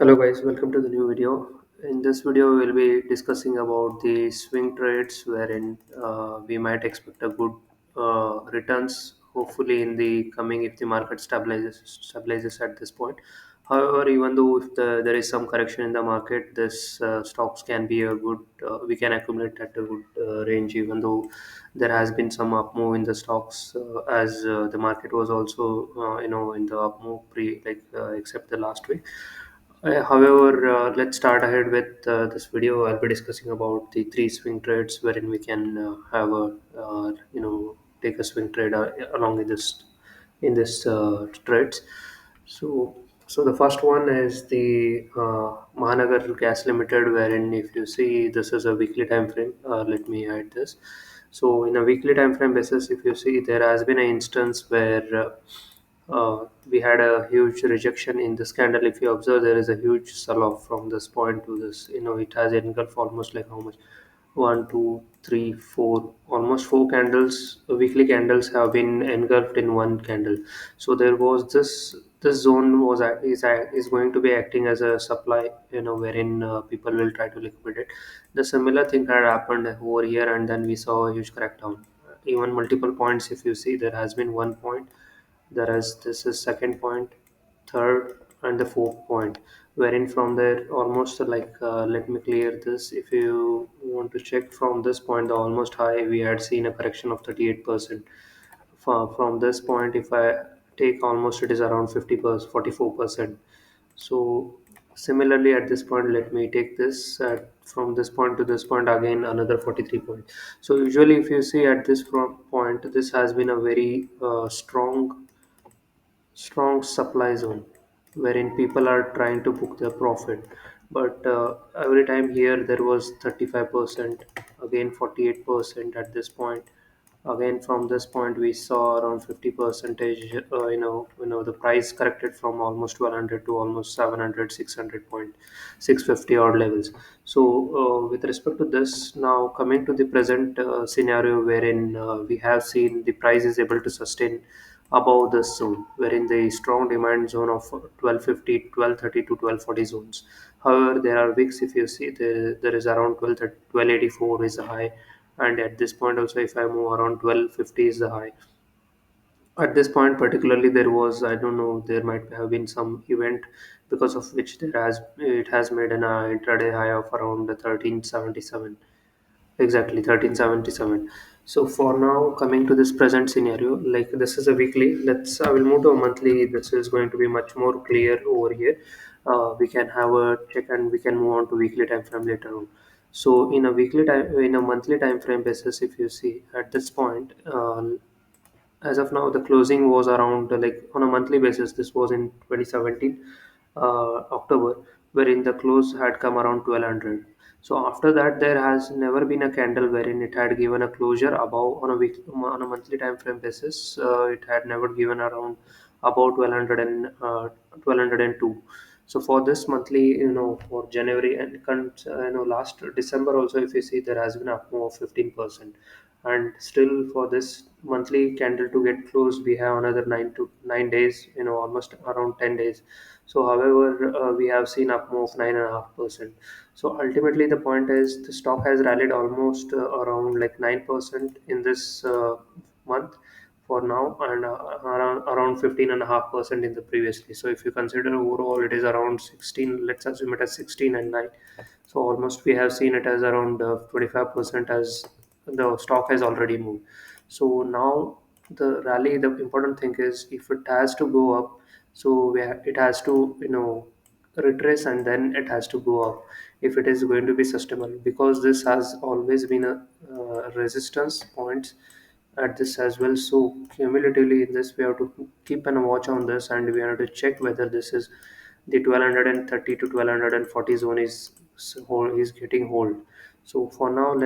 Hello guys, welcome to the new video. In this video, we'll be discussing about the swing trades wherein we might expect a good returns hopefully in the coming if the market stabilizes at this point. However, even though if there is some correction in the market, this stocks can be a good we can accumulate at a good range even though there has been some up move in the stocks as the market was also in the up move except the last week. However, let's start ahead with this video. I'll be discussing about the three swing trades wherein we can have a take a swing trade along with this trades. So so the first one is the Mahanagar Gas Limited, wherein if you see this is a weekly time frame. Let me hide this. So in a weekly time frame basis, if you see there has been an instance where we had a huge rejection in this candle. If you observe, there is a huge sell-off from this point to this. It has engulfed almost like how much? One, two, three, four, almost four candles, weekly candles have been engulfed in one candle. So there was this zone is going to be acting as a supply, wherein people will try to liquidate. The similar thing had happened over here, and then we saw a huge crackdown. Even multiple points, if you see, there has been one point, there is this is second point, third, and the fourth point, wherein from there almost let me clear this. If you want to check from this point, the almost high, we had seen a correction of 38%. From this point, if I take almost, it is around 50%, 44%. So similarly at this point, let me take this from this point to this point, again another 43 point. So usually if you see at this point, this has been a very strong supply zone wherein people are trying to book their profit. But every time here there was 35%, again 48% at this point. Again from this point we saw around 50 percentage. The price corrected from almost 1200 to almost 700, 600 point, 650 odd levels. So with respect to this, now coming to the present scenario wherein we have seen the price is able to sustain above this zone, wherein the strong demand zone of 1250, 1230 to 1240 zones. However, there are wicks. If you see, there is around 1284 is the high, and at this point also, if I move around 1250 is the high. At this point, particularly, there was, I don't know, there might have been some event because of which it has made an intraday high of around 1377. Exactly, 1377. So for now, coming to this present scenario, like this is a weekly. I will move to a monthly. This is going to be much more clear over here. We can have a check and we can move on to weekly time frame later on. So in a monthly time frame basis, if you see at this point, as of now, the closing was around like on a monthly basis. This was in 2017 October, wherein the close had come around 1200. So after that, there has never been a candle wherein it had given a closure above on a monthly time frame basis. It had never given around about 1200 and 1202. So for this monthly, for January and last December also, if you see, there has been a up move of 15%, and still for this monthly candle to get closed, we have another 9 days, almost around 10 days. So however, we have seen up move of 9.5%. So ultimately the point is the stock has rallied almost around like 9% in this month for now, and around 15.5% in the previously. So if you consider overall, it is around 16. Let's assume it as 16 and 9. So almost we have seen it as around 25% as the stock has already moved. So now the rally, the important thing is if it has to go up, so it has to retrace and then it has to go up if it is going to be sustainable, because this has always been a resistance points at this as well. So cumulatively in this, we have to keep an watch on this, and we have to check whether this is the 1230 to 1240 zone is getting hold. So for now,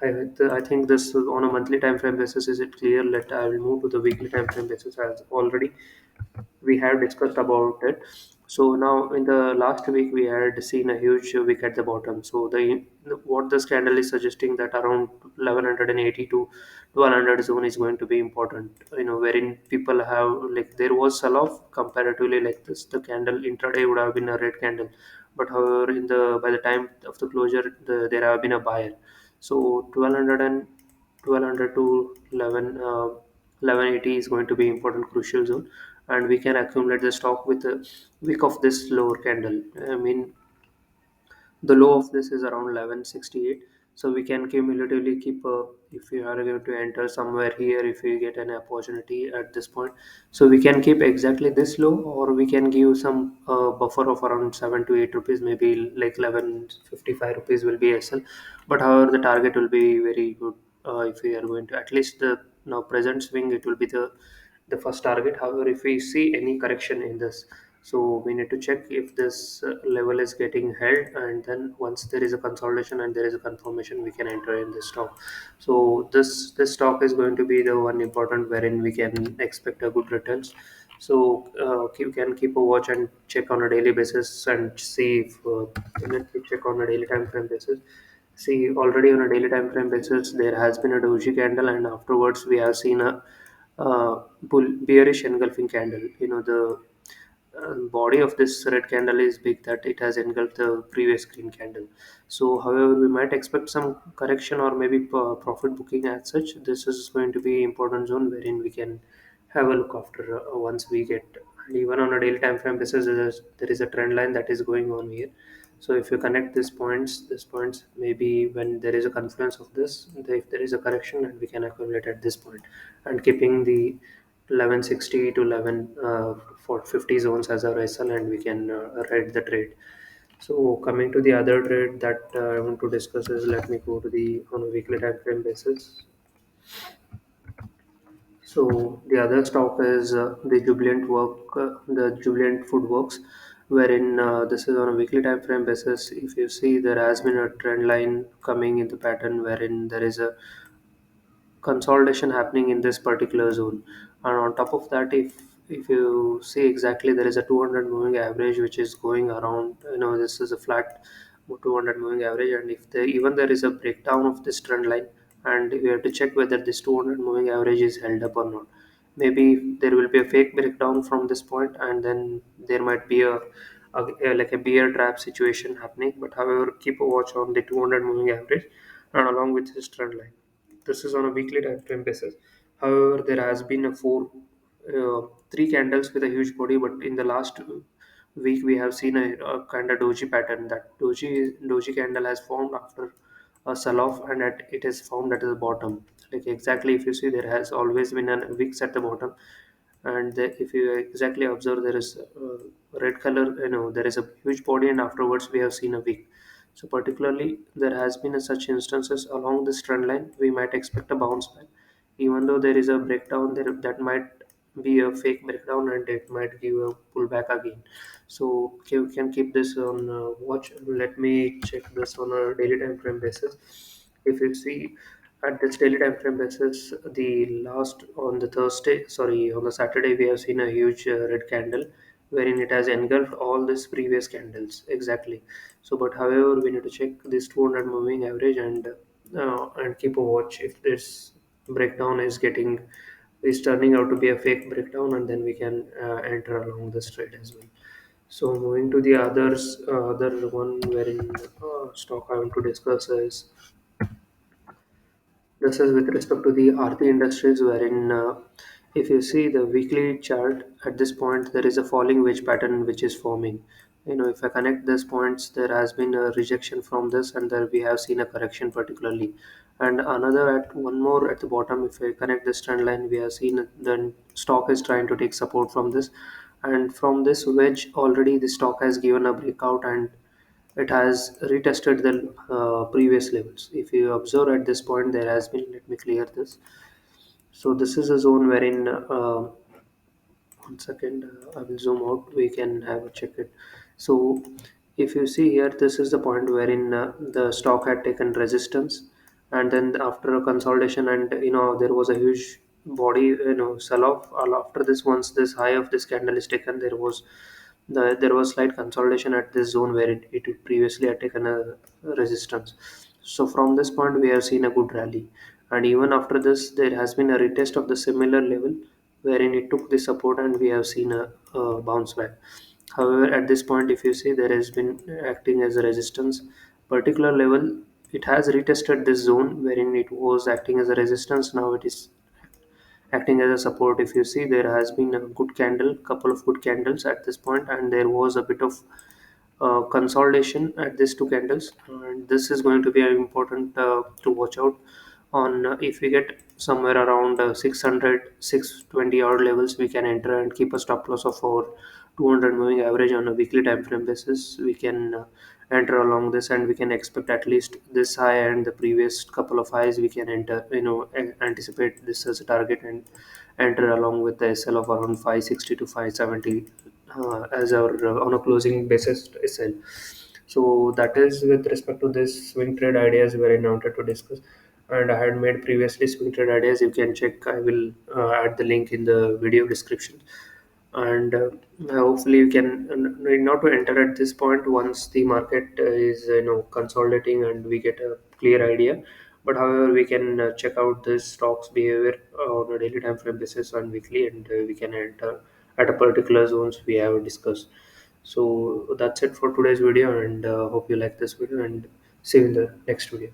I think this on a monthly time frame basis, is it clear? I will move to the weekly time frame basis as already we have discussed about it. So now in the last week we had seen a huge wick at the bottom. So what the scandal is suggesting that around 1180 to 1200 zone is going to be important. Wherein people have, like, there was sell off comparatively like this. The candle intraday would have been a red candle, but however in the by the time of the closure there have been a buyer. So 1200 to 1180 is going to be important crucial zone, and we can accumulate the stock with a wick of this lower candle. I mean, the low of this is around 1168. So we can cumulatively keep if you are going to enter somewhere here, if you get an opportunity at this point, so we can keep exactly this low, or we can give some buffer of around 7 to 8 rupees, maybe like 1155 rupees will be SL. But however the target will be very good. If we are going to at least the now present swing, it will be the first target. However, if we see any correction in this, so we need to check if this level is getting held, and then once there is a consolidation and there is a confirmation, we can enter in this stock. So this stock is going to be the one important wherein we can expect a good returns. So you can keep a watch and check on a daily basis and see if let me check on a daily time frame basis. See, already on a daily time frame basis, there has been a doji candle, and afterwards we have seen a bearish engulfing candle. The body of this red candle is big that it has engulfed the previous green candle. So, however, we might expect some correction or maybe profit booking as such. This is going to be important zone wherein we can have a look after once we get. And even on a daily time frame basis, there is a trend line that is going on here. So if you connect these points, maybe when there is a confluence of this, if there is a correction, and we can accumulate at this point, and keeping the 1160 to 11 for 50 zones as our SL, and we can ride the trade. So coming to the other trade that I want to discuss is, let me go to the on a weekly time frame basis. So the other stock is the Jubilant Food Works, wherein this is on a weekly time frame basis. If you see, there has been a trend line coming in the pattern wherein there is a consolidation happening in this particular zone. And on top of that, if you see exactly, there is a 200 moving average which is going around. This is a flat 200 moving average, and if even there is a breakdown of this trend line, and we have to check whether this 200 moving average is held up or not. Maybe there will be a fake breakdown from this point, and then there might be like a bear trap situation happening. But however, keep a watch on the 200 moving average and along with this trend line. This is on a weekly time frame basis. However, there has been three candles with a huge body, but in the last week we have seen a kind of doji pattern. That doji candle has formed after a sell-off, and it is formed at the bottom. Like exactly, if you see, there has always been a wicks at the bottom, and if you exactly observe, there is red color. There is a huge body, and afterwards we have seen a wick. So particularly, there has been such instances along this trend line. We might expect a bounce back, even though there is a breakdown there. That might be a fake breakdown, and it might give a pullback again. So okay, we can keep this on watch. Let me check this on a daily time frame basis. If you see at this daily time frame basis, the last on the on the Saturday, we have seen a huge red candle wherein it has engulfed all these previous candles exactly. So, but however, we need to check this 200 moving average, and keep a watch if this breakdown is turning out to be a fake breakdown, and then we can enter along this trade as well. So moving to the other one wherein stock I want to discuss is, this is with respect to the Aarti Industries, wherein if you see the weekly chart at this point, there is a falling wedge pattern which is forming. If I connect these points, there has been a rejection from this, and there we have seen a correction particularly. And another at one more at the bottom, if I connect this trend line, we have seen the stock is trying to take support from this, and from this wedge already the stock has given a breakout, and it has retested the previous levels. If you observe at this point, there has been, let me clear this. So this is a zone wherein, one second, I will zoom out. We can have a check it. So if you see here, this is the point wherein the stock had taken resistance, and then after a consolidation, and there was a huge body, sell off. After this, once this high of this candle is taken, there was There was slight consolidation at this zone where it previously had taken a resistance. So from this point, we have seen a good rally, and even after this, there has been a retest of the similar level wherein it took the support, and we have seen a bounce back. However, at this point, if you see, there has been acting as a resistance, particular level. It has retested this zone wherein it was acting as a resistance. Now it is acting as a support. If you see, there has been a good candle, couple of good candles at this point, and there was a bit of consolidation at these two candles, and this is going to be important to watch out on. If we get somewhere around 600 odd levels, we can enter and keep a stop loss of our 200 moving average on a weekly time frame basis. We can enter along this, and we can expect at least this high and the previous couple of highs. We can enter, anticipate this as a target and enter along with the SL of around 560 to 570 as our on a closing basis SL. So that is with respect to this swing trade ideas where I wanted to discuss. And I had made previously swing trade ideas. You can check. I will add the link in the video description. And hopefully you can not to enter at this point once the market is consolidating and we get a clear idea. But however, we can check out this stocks behavior on a daily time frame basis and weekly, and we can enter at a particular zones we have discussed. So that's it for today's video, and hope you like this video, and see you in the next video.